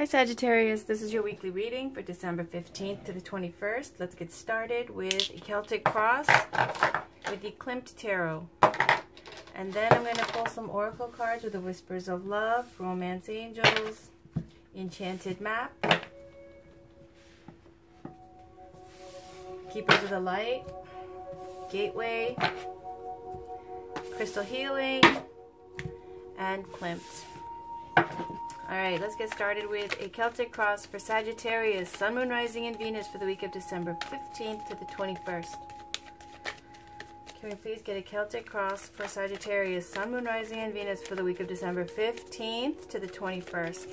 Hi Sagittarius, this is your weekly reading for December 15th to the 21st. Let's get started with a Celtic Cross with the Klimt Tarot. And then I'm going to pull some oracle cards with the Whispers of Love, Romance Angels, Enchanted Map, Keepers of the Light, Gateway, Crystal Healing, and Klimt. Alright, let's get started with a Celtic Cross for Sagittarius, Sun, Moon, Rising, and Venus for the week of December 15th to the 21st. Can we please get a Celtic Cross for Sagittarius, Sun, Moon, Rising, and Venus for the week of December 15th to the 21st?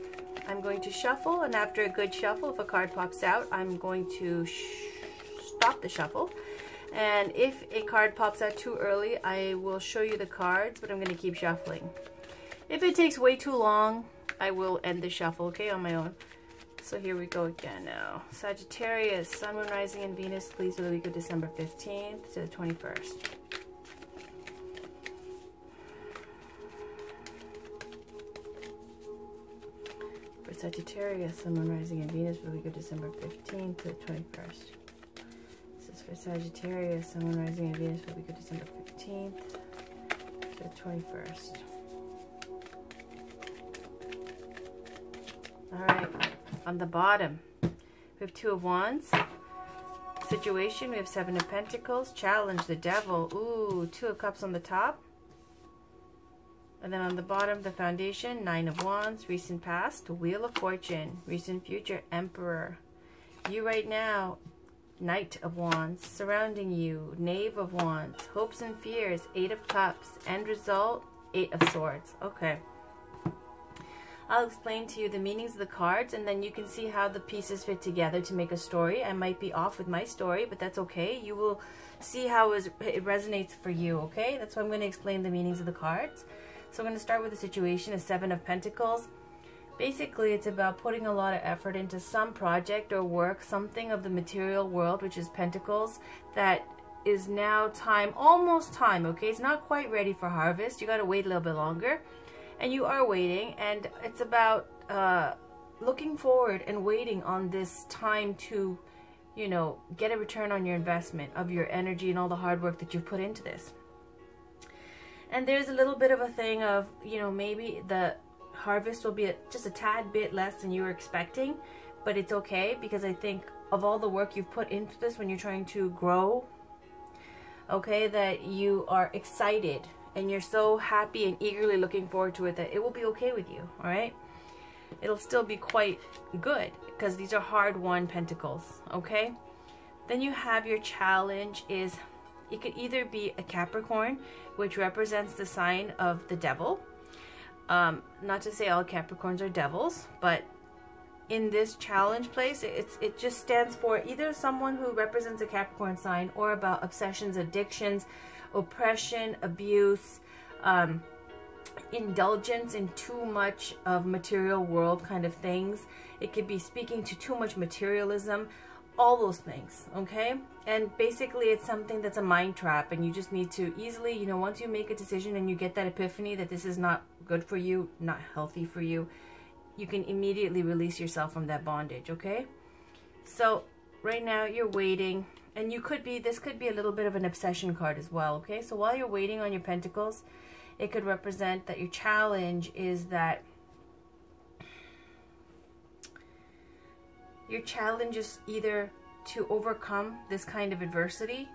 I'm going to shuffle, and after a good shuffle, if a card pops out, I'm going to stop the shuffle. And if a card pops out too early, I will show you the cards, but I'm going to keep shuffling. If it takes way too long, I will end the shuffle, okay, on my own. So here we go again now. Sagittarius, Sun, Moon, Rising, and Venus, please, for the week of December 15th to the 21st. For Sagittarius, Sun, Moon, Rising, and Venus for the week of December 15th to the 21st. This is for Sagittarius, Sun, Moon, Rising, and Venus for the week of December 15th to the 21st. Alright, on the bottom, we have Two of Wands. Situation, we have Seven of Pentacles. Challenge, the Devil. Ooh, Two of Cups on the top. And then on the bottom, the Foundation, Nine of Wands. Recent Past, Wheel of Fortune. Recent Future, Emperor. You right now, Knight of Wands. Surrounding you, Knave of Wands. Hopes and Fears, Eight of Cups. End result, Eight of Swords. Okay. I'll explain to you the meanings of the cards, and then you can see how the pieces fit together to make a story. I might be off with my story, but that's okay. You will see how it resonates for you, okay? That's why I'm going to explain the meanings of the cards. So I'm going to start with the situation, a Seven of Pentacles. Basically, it's about putting a lot of effort into some project or work, something of the material world, which is Pentacles, that is now time, almost time, okay? It's not quite ready for harvest. You got to wait a little bit longer. And you are waiting, and it's about looking forward and waiting on this time to, you know, get a return on your investment of your energy and all the hard work that you've put into this. And there's a little bit of a thing of, you know, maybe the harvest will be just a tad bit less than you were expecting, but it's okay, because I think of all the work you've put into this when you're trying to grow, okay, that you are excited. And you're so happy and eagerly looking forward to it that it will be okay with you, all right? It'll still be quite good because these are hard-won pentacles, okay? Then you have your challenge is, it could either be a Capricorn, which represents the sign of the devil. Not to say all Capricorns are devils, but in this challenge place, it just stands for either someone who represents a Capricorn sign or about obsessions, addictions, oppression, abuse, indulgence in too much of material world kind of things. It could be speaking to too much materialism, all those things, okay? And basically it's something that's a mind trap, and you just need to easily, you know, once you make a decision and you get that epiphany that this is not good for you, not healthy for you, you can immediately release yourself from that bondage, okay? So right now you're waiting. And you could be, this could be a little bit of an obsession card as well, okay? So while you're waiting on your pentacles, it could represent that your challenge is that your challenge is either to overcome this kind of adversity,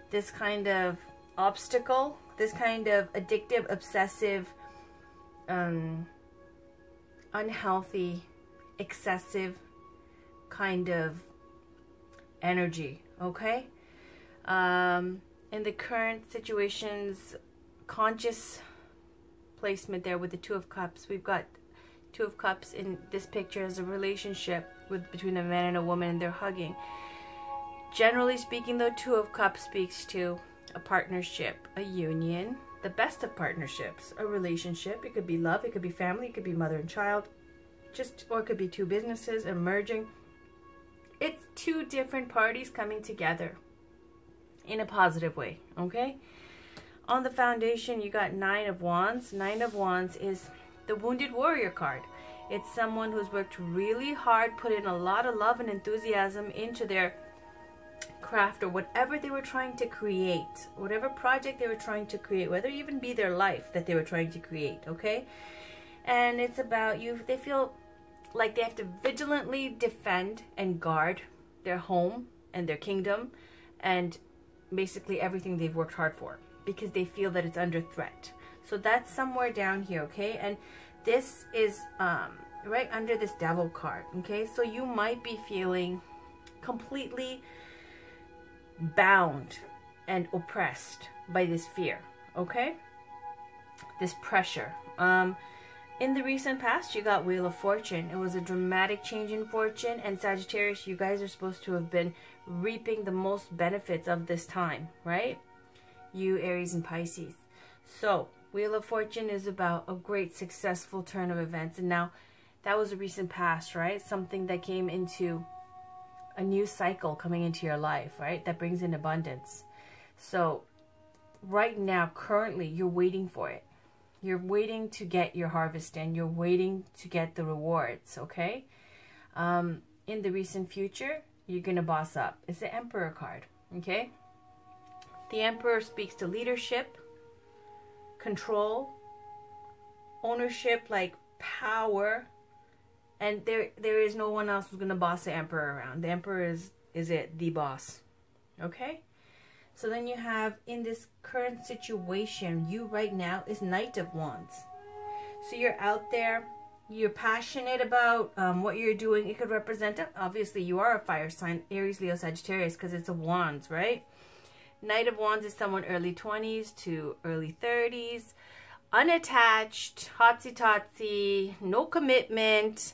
this kind of obstacle, this kind of addictive, obsessive, unhealthy, excessive kind of energy. Okay, in the current situation's conscious placement there with the Two of Cups, we've got Two of Cups in this picture as a relationship between a man and a woman, and they're hugging. Generally speaking, though, Two of Cups speaks to a partnership, a union, the best of partnerships, a relationship. It could be love, it could be family, it could be mother and child, or it could be two businesses emerging. It's two different parties coming together in a positive way, okay? On the Foundation, you got Nine of Wands. Nine of Wands is the Wounded Warrior card. It's someone who's worked really hard, put in a lot of love and enthusiasm into their craft or whatever they were trying to create, whatever project they were trying to create, whether it even be their life that they were trying to create, okay? And it's about they feel like they have to vigilantly defend and guard their home and their kingdom and basically everything they've worked hard for, because they feel that it's under threat. So that's somewhere down here, okay? And this is right under this devil card, okay? So you might be feeling completely bound and oppressed by this fear, okay? This pressure. In the recent past, you got Wheel of Fortune. It was a dramatic change in fortune, and Sagittarius, you guys are supposed to have been reaping the most benefits of this time, right? You, Aries, and Pisces. So, Wheel of Fortune is about a great successful turn of events, and now that was a recent past, right? Something that came into a new cycle coming into your life, right? That brings in abundance. So, right now, currently, you're waiting for it. You're waiting to get your harvest in. You're waiting to get the rewards, okay? In the recent future, you're going to boss up. It's the Emperor card, okay? The Emperor speaks to leadership, control, ownership, like power. And there is no one else who's going to boss the Emperor around. The Emperor is the boss, okay? So then you have, in this current situation, you right now is Knight of Wands. So you're out there, you're passionate about what you're doing. It could represent, obviously you are a fire sign, Aries, Leo, Sagittarius, because it's a Wands, right? Knight of Wands is someone early 20s to early 30s, unattached, hotsy-totsy, no commitment,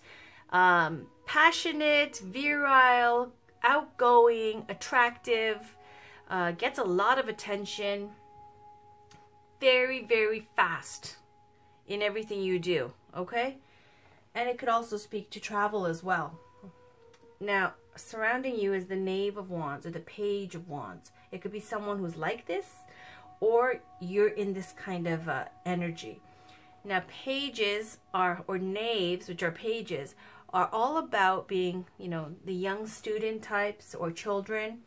passionate, virile, outgoing, attractive, gets a lot of attention, very, very fast in everything you do, okay? And it could also speak to travel as well. Now, surrounding you is the Knave of Wands or the Page of Wands. It could be someone who's like this, or you're in this kind of energy. Now, pages or knaves, which are pages, are all about being, you know, the young student types or children.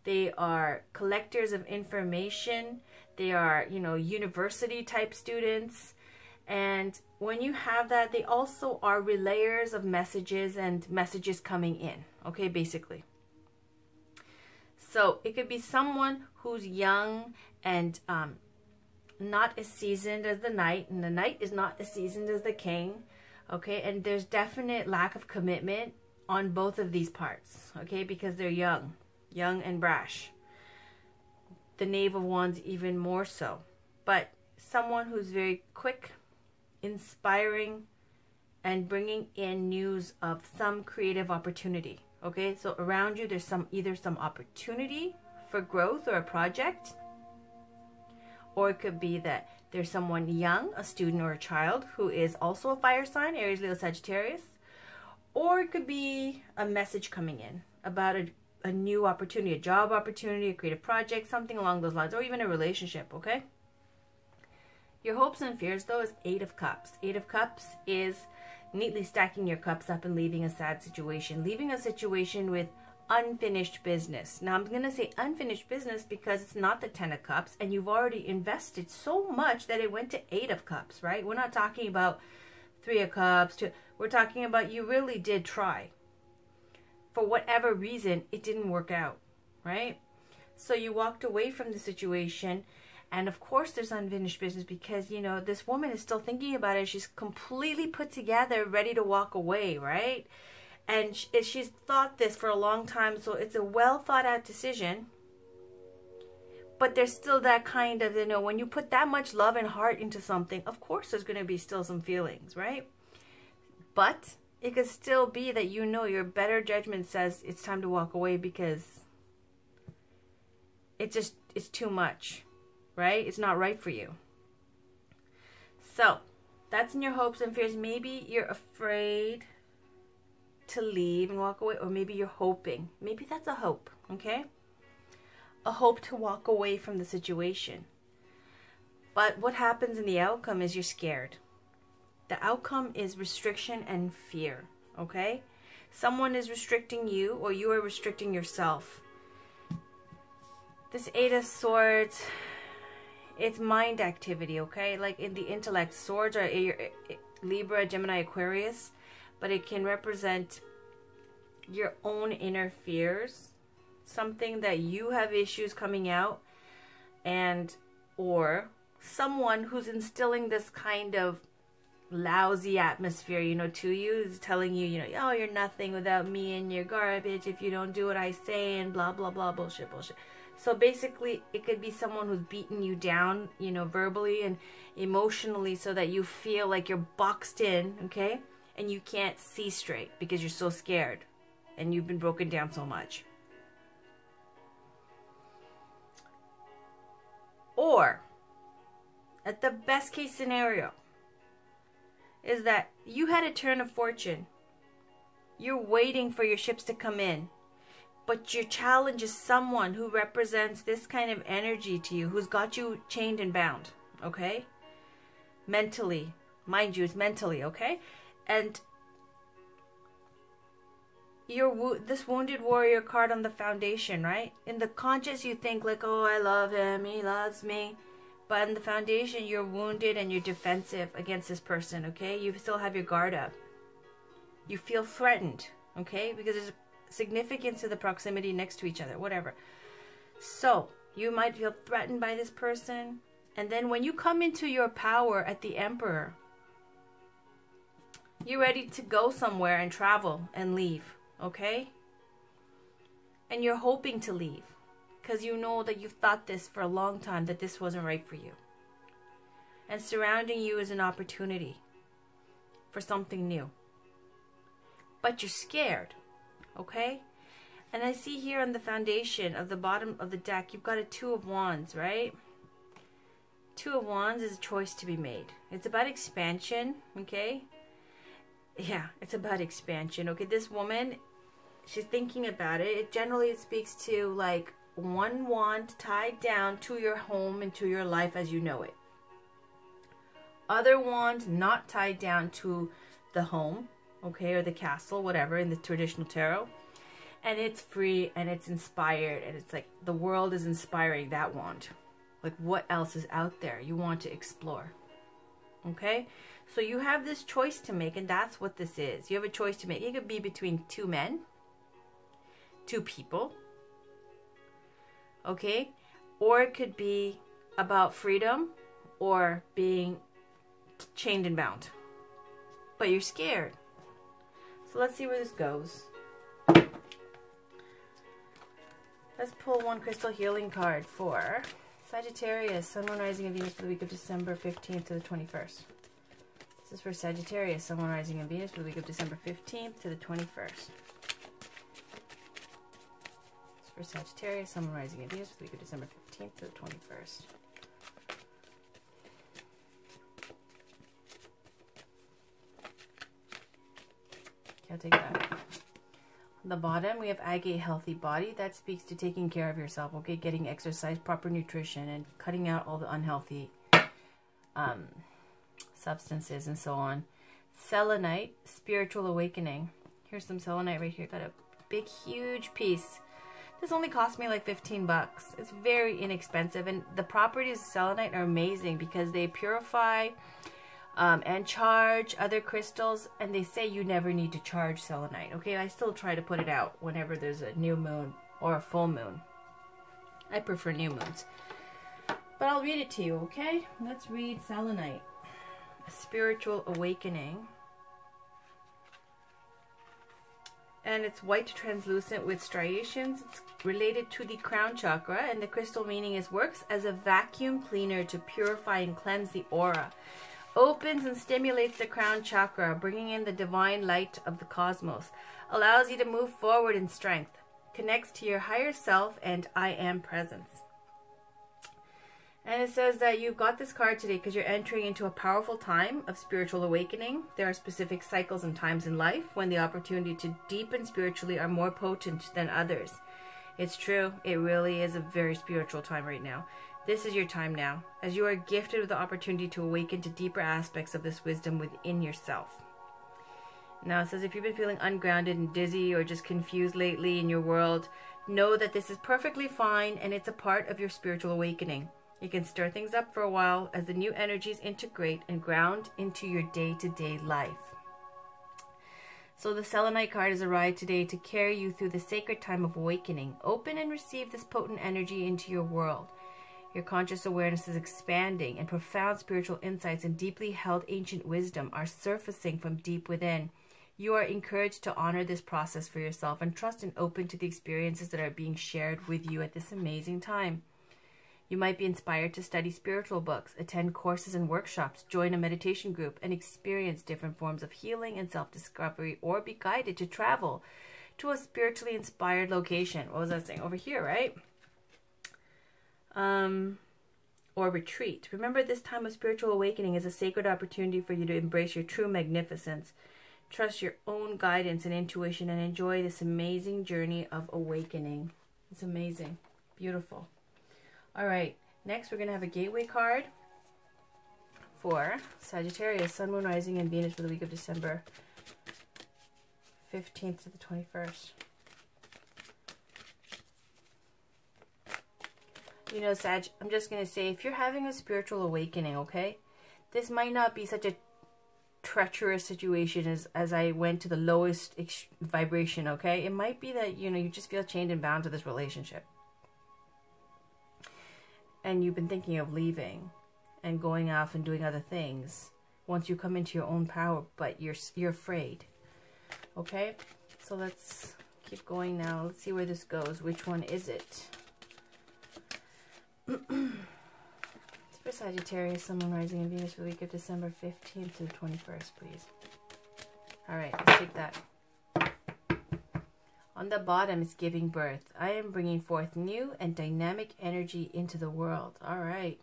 They are collectors of information. They are, you know, university type students. And when you have that, they also are relayers of messages and messages coming in. Okay, basically. So it could be someone who's young and not as seasoned as the Knight. And the Knight is not as seasoned as the King. Okay, and there's definite lack of commitment on both of these parts. Okay, because they're young and brash. The Knave of Wands even more so. But someone who's very quick, inspiring, and bringing in news of some creative opportunity. Okay, so around you there's either some opportunity for growth or a project, or it could be that there's someone young, a student or a child, who is also a fire sign, Aries, Leo, Sagittarius, or it could be a message coming in about a new opportunity, a job opportunity, a creative project, something along those lines, or even a relationship, okay? Your hopes and fears, though, is 8 of Cups. 8 of Cups is neatly stacking your cups up and leaving a sad situation, leaving a situation with unfinished business. Now, I'm going to say unfinished business because it's not the 10 of Cups, and you've already invested so much that it went to 8 of Cups, right? We're not talking about 3 of Cups. We're talking about you really did try. For whatever reason, it didn't work out, right? So you walked away from the situation, and of course there's unfinished business because, you know, this woman is still thinking about it. She's completely put together, ready to walk away, right? And she's thought this for a long time, so it's a well thought out decision. But there's still that kind of, you know, when you put that much love and heart into something, of course there's going to be still some feelings, right? But it could still be that, you know, your better judgment says it's time to walk away because it's too much, right? It's not right for you. So that's in your hopes and fears. Maybe you're afraid to leave and walk away, or maybe you're hoping. Maybe that's a hope, okay? A hope to walk away from the situation. But what happens in the outcome is you're scared. The outcome is restriction and fear, okay? Someone is restricting you, or you are restricting yourself. This Eight of Swords, it's mind activity, okay? Like in the intellect, swords are Libra, Gemini, Aquarius, but it can represent your own inner fears, something that you have issues coming out, and or someone who's instilling this kind of lousy atmosphere, you know, to you, is telling you, you know, oh, you're nothing without me and you're garbage if you don't do what I say and blah, blah, blah, bullshit. So basically, it could be someone who's beating you down, you know, verbally and emotionally, so that you feel like you're boxed in, okay? And you can't see straight because you're so scared and you've been broken down so much. Or, at the best case scenario, is that you had a turn of fortune. You're waiting for your ships to come in. But your challenge is someone who represents this kind of energy to you, who's got you chained and bound, okay? Mentally. Mind you, it's mentally, okay? And this Wounded Warrior card on the Foundation, right? In the conscious, you think like, oh, I love him, he loves me. But in the Foundation, you're wounded and you're defensive against this person, okay? You still have your guard up. You feel threatened, okay? Because there's significance to the proximity next to each other, whatever. So, you might feel threatened by this person. And then when you come into your power at the Emperor, you're ready to go somewhere and travel and leave, okay? And you're hoping to leave, because you know that you've thought this for a long time, that this wasn't right for you. And surrounding you is an opportunity for something new. But you're scared, okay? And I see here on the Foundation of the bottom of the deck, you've got a Two of Wands, right? Two of Wands is a choice to be made. It's about expansion, okay? Yeah, it's about expansion, okay? This woman, she's thinking about it. Generally, it speaks to like one wand tied down to your home and to your life as you know it. Other wand not tied down to the home, okay, or the castle, whatever, in the traditional tarot. And it's free and it's inspired, and it's like the world is inspiring that wand. Like, what else is out there you want to explore? Okay? So you have this choice to make, and that's what this is. You have a choice to make. It could be between two men, two people, okay? Or it could be about freedom or being chained and bound. But you're scared. So let's see where this goes. Let's pull one crystal healing card for Sagittarius, Sun, Moon, Rising, and Venus for the week of December 15th to the 21st. This is for Sagittarius, Sun, Moon, Rising, and Venus for the week of December 15th to the 21st. This is for Sagittarius, Sun, Moon, Rising, and Venus for the week of December 15th to the 21st. Okay, I'll take that. On the bottom, we have Agate, healthy body. That speaks to taking care of yourself, okay? Getting exercise, proper nutrition, and cutting out all the unhealthy substances and so on. Selenite, spiritual awakening. Here's some selenite right here. Got a big, huge piece. This only cost me like 15 bucks. It's very inexpensive, and the properties of selenite are amazing because they purify and charge other crystals, and they say you never need to charge selenite. Okay, I still try to put it out whenever there's a new moon or a full moon. I prefer new moons. But I'll read it to you, okay? Let's read selenite. A spiritual awakening. And it's white translucent with striations. It's related to the crown chakra, and the crystal meaning is works as a vacuum cleaner to purify and cleanse the aura. Opens and stimulates the crown chakra, bringing in the divine light of the cosmos. Allows you to move forward in strength. Connects to your higher self and I am presence. And it says that you've got this card today because you're entering into a powerful time of spiritual awakening. There are specific cycles and times in life when the opportunity to deepen spiritually are more potent than others. It's true. It really is a very spiritual time right now. This is your time now, as you are gifted with the opportunity to awaken to deeper aspects of this wisdom within yourself. Now it says, if you've been feeling ungrounded and dizzy or just confused lately in your world, know that this is perfectly fine and it's a part of your spiritual awakening. You can stir things up for a while as the new energies integrate and ground into your day-to-day life. So the Selenite card has arrived today to carry you through the sacred time of awakening. Open and receive this potent energy into your world. Your conscious awareness is expanding, and profound spiritual insights and deeply held ancient wisdom are surfacing from deep within. You are encouraged to honor this process for yourself and trust and open to the experiences that are being shared with you at this amazing time. You might be inspired to study spiritual books, attend courses and workshops, join a meditation group, and experience different forms of healing and self-discovery, or be guided to travel to a spiritually inspired location. What was I saying? Over here, right? Or retreat. Remember, this time of spiritual awakening is a sacred opportunity for you to embrace your true magnificence. Trust your own guidance and intuition and enjoy this amazing journey of awakening. It's amazing. Beautiful. All right. Next, we're going to have a gateway card for Sagittarius, Sun, Moon, Rising, and Venus for the week of December 15th to the 21st. You know, Sag, I'm just going to say, if you're having a spiritual awakening, okay, this might not be such a treacherous situation as I went to the lowest vibration, okay? It might be that, you know, you just feel chained and bound to this relationship. And you've been thinking of leaving and going off and doing other things once you come into your own power, but you're afraid. Okay? So let's keep going now. Let's see where this goes. Which one is it? For Sagittarius, Sun, Moon, Rising, and Venus for the week of December 15th to the 21st, please. All right, let's take that. On the bottom, it's giving birth. I am bringing forth new and dynamic energy into the world. All right.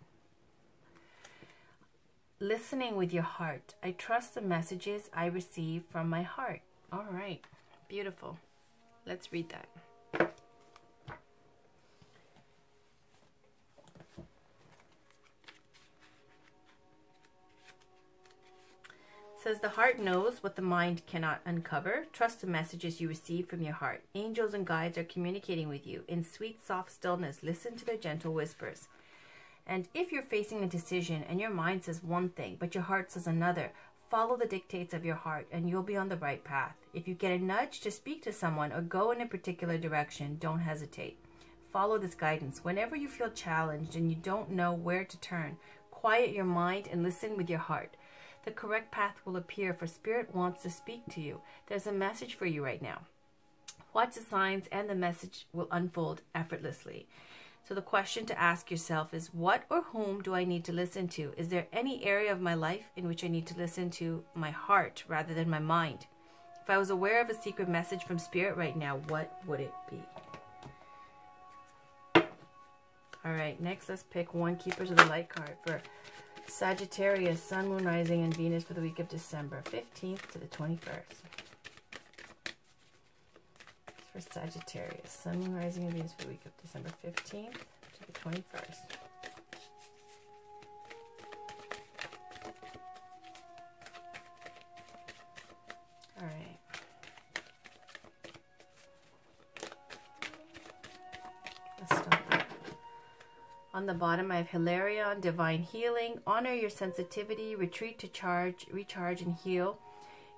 Listening with your heart. I trust the messages I receive from my heart. All right. Beautiful. Let's read that. Says the heart knows what the mind cannot uncover. Trust the messages you receive from your heart. Angels and guides are communicating with you. In sweet, soft stillness, listen to their gentle whispers. And if you're facing a decision and your mind says one thing, but your heart says another, follow the dictates of your heart and you'll be on the right path. If you get a nudge to speak to someone or go in a particular direction, don't hesitate. Follow this guidance. Whenever you feel challenged and you don't know where to turn, quiet your mind and listen with your heart. The correct path will appear, for Spirit wants to speak to you. There's a message for you right now. Watch the signs and the message will unfold effortlessly. So the question to ask yourself is, what or whom do I need to listen to? Is there any area of my life in which I need to listen to my heart rather than my mind? If I was aware of a secret message from Spirit right now, what would it be? All right, next let's pick one Keepers of the Light card for Sagittarius, Sun, Moon, Rising, and Venus for the week of December 15th to the 21st. For Sagittarius, Sun, Moon, Rising, and Venus for the week of December 15th to the 21st. All right. Let's stop that. On the bottom, I have Hilarion, Divine Healing. Honor your sensitivity. Retreat to recharge, and heal.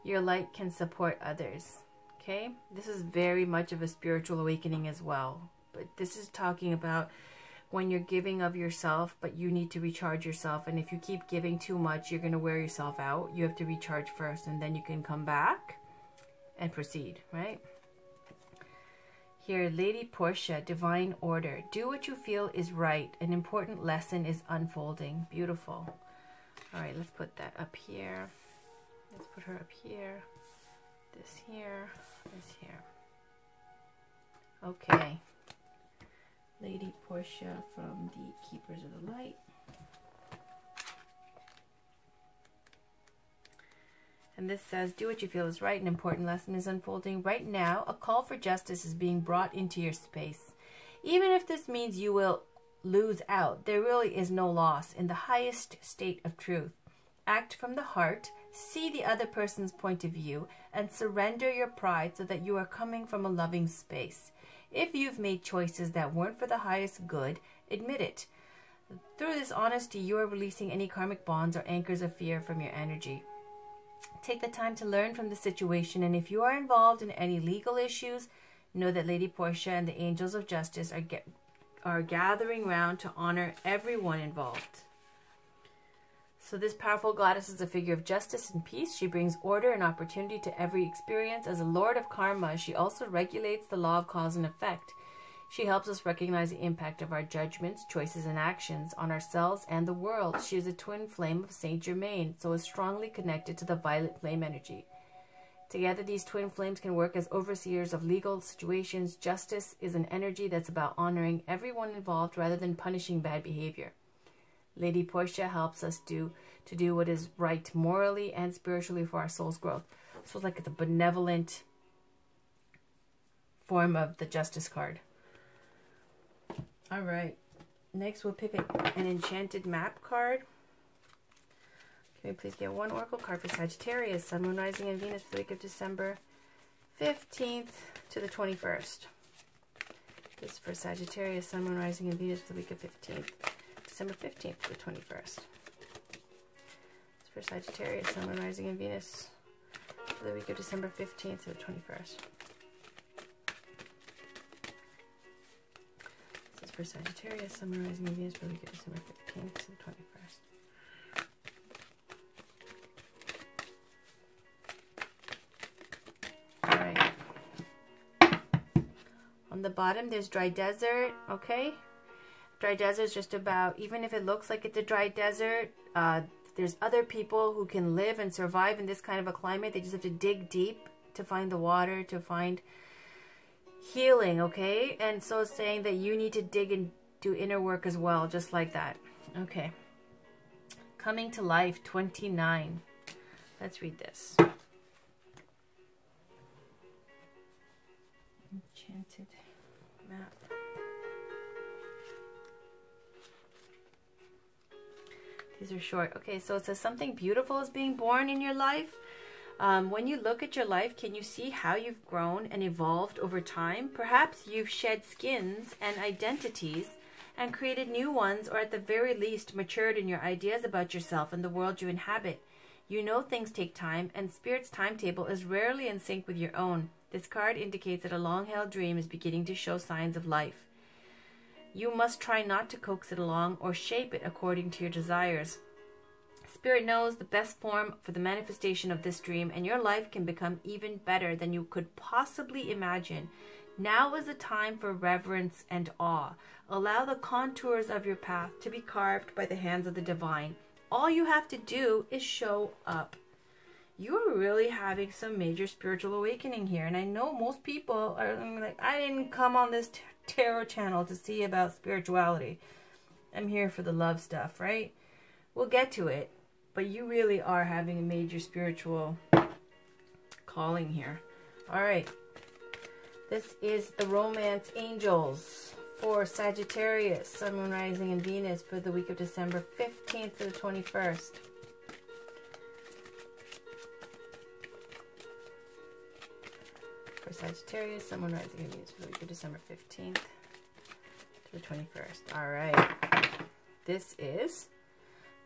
Your light can support others. Okay? This is very much of a spiritual awakening as well. But this is talking about when you're giving of yourself, but you need to recharge yourself. And if you keep giving too much, you're going to wear yourself out. You have to recharge first, and then you can come back and proceed, right? Here, Lady Portia, Divine Order. Do what you feel is right. An important lesson is unfolding. Beautiful. All right, let's put that up here. Let's put her up here. This here. This here. Okay. Lady Portia from the Keepers of the Light. And this says, do what you feel is right. An important lesson is unfolding. Right now, a call for justice is being brought into your space. Even if this means you will lose out. There really is no loss in the highest state of truth. Act from the heart, see the other person's point of view, and surrender your pride so that you are coming from a loving space. If you've made choices that weren't for the highest good, admit it. Through this honesty, you are releasing any karmic bonds or anchors of fear from your energy. Take the time to learn from the situation, and if you are involved in any legal issues, know that Lady Portia and the angels of justice are gathering round to honor everyone involved. So this powerful goddess is a figure of justice and peace. She brings order and opportunity to every experience. As a lord of karma, she also regulates the law of cause and effect. She helps us recognize the impact of our judgments, choices, and actions on ourselves and the world. She is a twin flame of Saint Germain, so is strongly connected to the violet flame energy. Together, these twin flames can work as overseers of legal situations. Justice is an energy that's about honoring everyone involved rather than punishing bad behavior. Lady Portia helps us to do what is right morally and spiritually for our soul's growth. So it's like the benevolent form of the Justice card. All right. Next, we'll pick an Enchanted map card. Can we please get one oracle card for Sagittarius, Sun, Moon, Rising, and Venus for the week of December 15th to the 21st. This is for Sagittarius, Sun, Moon, Rising, and Venus for the week of December 15th to the 21st. It's for Sagittarius, Sun, Moon, Rising, and Venus for the week of December 15th to the 21st. This is for Sagittarius, Sun, Moon, Rising, and Venus for the week of December 15th to the 21st. Alright. On the bottom, there's dry desert, okay? Dry desert is just about, even if it looks like it's a dry desert, there's other people who can live and survive in this kind of a climate. They just have to dig deep to find the water, to find healing, okay? And so it's saying that you need to dig and do inner work as well, just like that. Okay. Coming to life, 29. Let's read this. Enchanted map. These are short. Okay, so it says something beautiful is being born in your life. When you look at your life, can you see how you've grown and evolved over time? Perhaps you've shed skins and identities and created new ones, or at the very least matured in your ideas about yourself and the world you inhabit. You know things take time, and Spirit's timetable is rarely in sync with your own. This card indicates that a long-held dream is beginning to show signs of life. You must try not to coax it along or shape it according to your desires. Spirit knows the best form for the manifestation of this dream, and your life can become even better than you could possibly imagine. Now is the time for reverence and awe. Allow the contours of your path to be carved by the hands of the divine. All you have to do is show up. You're really having some major spiritual awakening here, and I know most people are like, I didn't come on this tarot channel to see about spirituality. I'm here for the love stuff, right? We'll get to it, but you really are having a major spiritual calling here. All right. This is the Romance Angels for Sagittarius, Sun, Moon, Rising, and Venus for the week of December 15th to the 21st. For Sagittarius, Sun, Moon, Rising, and Venus for the week of December 15th to the 21st. All right. This is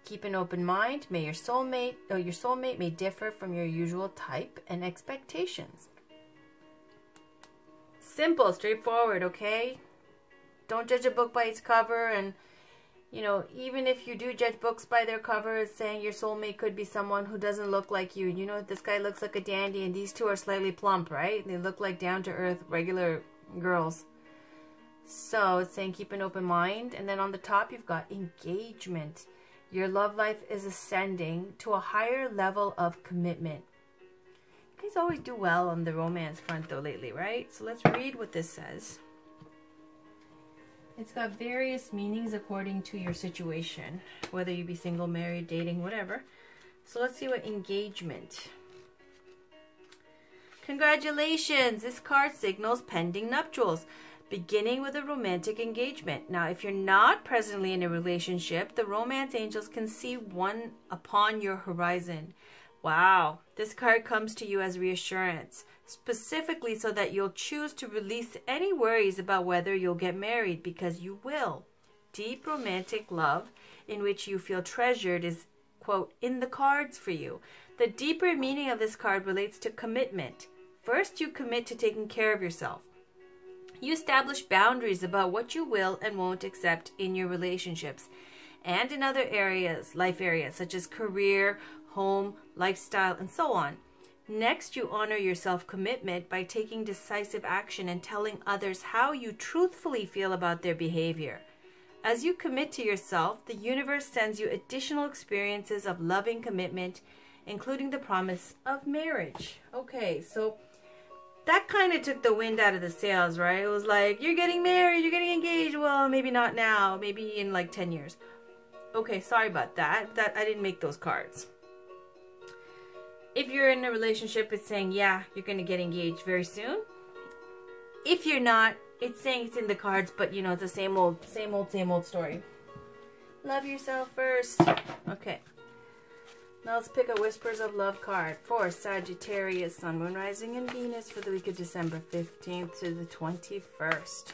keep an open mind. May your soulmate may differ from your usual type and expectations. Simple, straightforward, okay? Don't judge a book by its cover, and you know, even if you do judge books by their cover, it's saying your soulmate could be someone who doesn't look like you. You know, this guy looks like a dandy, and these two are slightly plump, right? They look like down-to-earth, regular girls. So it's saying keep an open mind. And then on the top, you've got engagement. Your love life is ascending to a higher level of commitment. You guys always do well on the romance front, though, lately, right? So let's read what this says. It's got various meanings according to your situation, whether you be single, married, dating, whatever. So let's see what engagement. Congratulations! This card signals pending nuptials. beginning with a romantic engagement. Now, if you're not presently in a relationship, the romance angels can see one upon your horizon. Wow, this card comes to you as reassurance, specifically so that you'll choose to release any worries about whether you'll get married, because you will. Deep romantic love in which you feel treasured is, quote, in the cards for you. The deeper meaning of this card relates to commitment. First, you commit to taking care of yourself. You establish boundaries about what you will and won't accept in your relationships and in other areas, life areas, such as career, home, lifestyle, and so on. Next, you honor your self-commitment by taking decisive action and telling others how you truthfully feel about their behavior. As you commit to yourself, the universe sends you additional experiences of loving commitment, including the promise of marriage. Okay, so that kind of took the wind out of the sails, right? It was like, you're getting married, you're getting engaged. Well, maybe not now, maybe in like 10 years. Okay, sorry about that. I didn't make those cards. If you're in a relationship, it's saying, yeah, you're going to get engaged very soon. If you're not, it's saying it's in the cards, but you know, it's the same old story. Love yourself first. Okay. Now let's pick a Whispers of Love card for Sagittarius, Sun, Moon, Rising, and Venus for the week of December 15th to the 21st.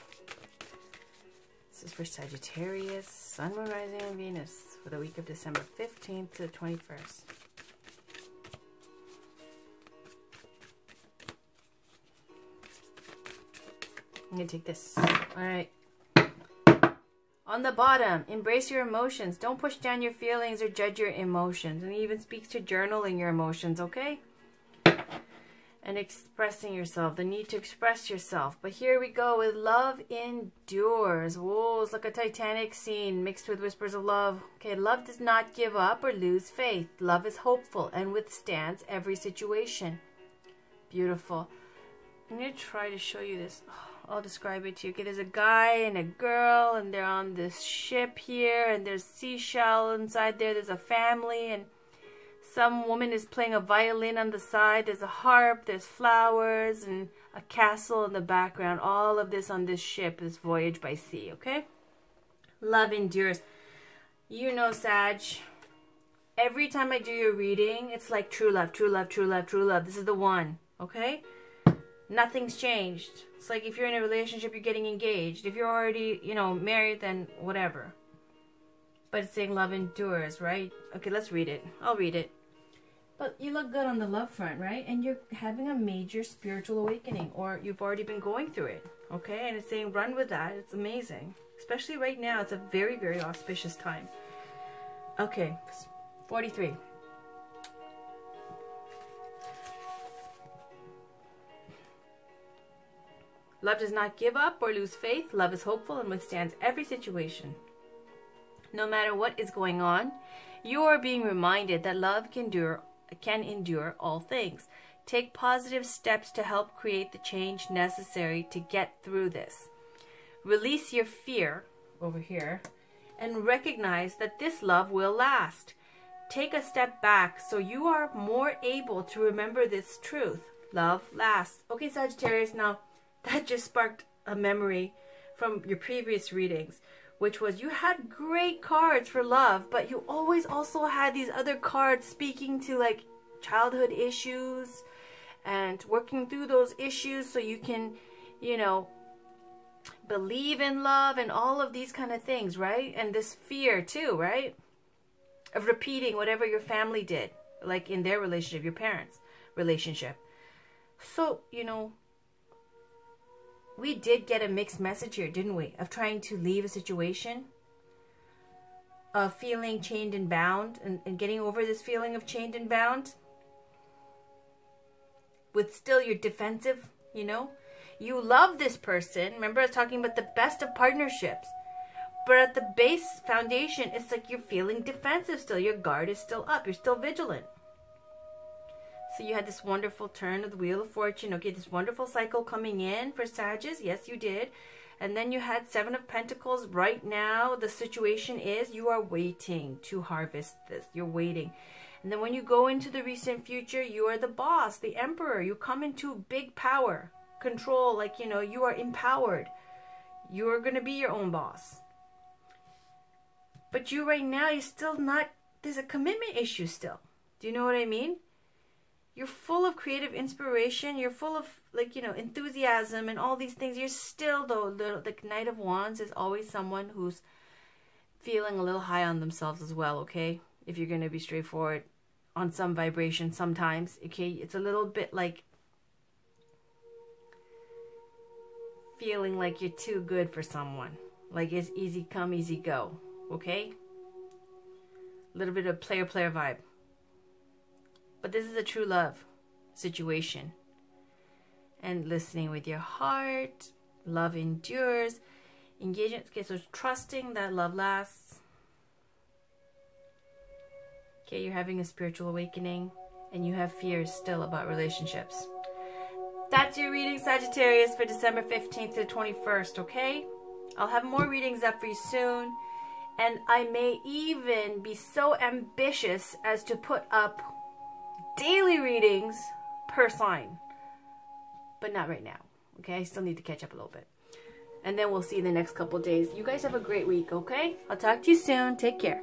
This is for Sagittarius, Sun, Moon, Rising, and Venus for the week of December 15th to the 21st. I'm going to take this. All right. On the bottom, embrace your emotions. Don't push down your feelings or judge your emotions. And it even speaks to journaling your emotions, okay? And expressing yourself, the need to express yourself. But here we go with love endures. Whoa, it's like a Titanic scene mixed with Whispers of Love. Okay, love does not give up or lose faith. Love is hopeful and withstands every situation. Beautiful. I'm going to try to show you this. I'll describe it to you. Okay, there's a guy and a girl, and they're on this ship here, and there's seashell inside there. There's a family, and some woman is playing a violin on the side. There's a harp, there's flowers, and a castle in the background. All of this on this ship, this voyage by sea, okay? Love endures. You know, Sag, every time I do your reading, it's like true love, true love, true love, true love. This is the one, okay? Nothing's changed. It's like if you're in a relationship, you're getting engaged. If you're already, you know, married, then whatever. But it's saying love endures, right? Okay, let's read it. I'll read it. But you look good on the love front, right? And you're having a major spiritual awakening, or you've already been going through it, okay? And it's saying run with that. It's amazing. Especially right now. It's a very, very auspicious time. Okay, 43. Love does not give up or lose faith. Love is hopeful and withstands every situation. No matter what is going on, you are being reminded that love can endure all things. Take positive steps to help create the change necessary to get through this. Release your fear over here and recognize that this love will last. Take a step back so you are more able to remember this truth. Love lasts. Okay, Sagittarius, now that just sparked a memory from your previous readings, which was you had great cards for love, but you always also had these other cards speaking to like childhood issues and working through those issues so you can, you know, believe in love and all of these kind of things, right? And this fear too, right? Of repeating whatever your family did, like in their relationship, your parents' relationship. So, you know, we did get a mixed message here, didn't we? Of trying to leave a situation, of feeling chained and bound, and getting over this feeling of chained and bound. With still you're defensive, you know? You love this person. Remember I was talking about the best of partnerships. But at the base foundation, it's like you're feeling defensive still. Your guard is still up. You're still vigilant. So you had this wonderful turn of the Wheel of Fortune. Okay, this wonderful cycle coming in for Sagittarius. Yes, you did. And then you had Seven of Pentacles. Right now, the situation is you are waiting to harvest this. You're waiting. And then when you go into the recent future, you are the boss, the emperor. You come into big power, control, like, you know, you are empowered. You're going to be your own boss. But you right now, you're still not, there's a commitment issue still. Do you know what I mean? You're full of creative inspiration. You're full of, like, you know, enthusiasm and all these things. You're still, though, the Knight of Wands is always someone who's feeling a little high on themselves as well, okay? If you're going to be straightforward on some vibration sometimes, okay? It's a little bit like feeling like you're too good for someone. Like it's easy come, easy go, okay? A little bit of player vibe. But this is a true love situation. And listening with your heart. Love endures. Engagement. Okay, so trusting that love lasts. Okay, you're having a spiritual awakening. And you have fears still about relationships. That's your reading, Sagittarius, for December 15th to the 21st, okay? I'll have more readings up for you soon. And I may even be so ambitious as to put up daily readings per sign. But not right now, okay? I still need to catch up a little bit. And then we'll see in the next couple days. You guys have a great week, okay? I'll talk to you soon. Take care.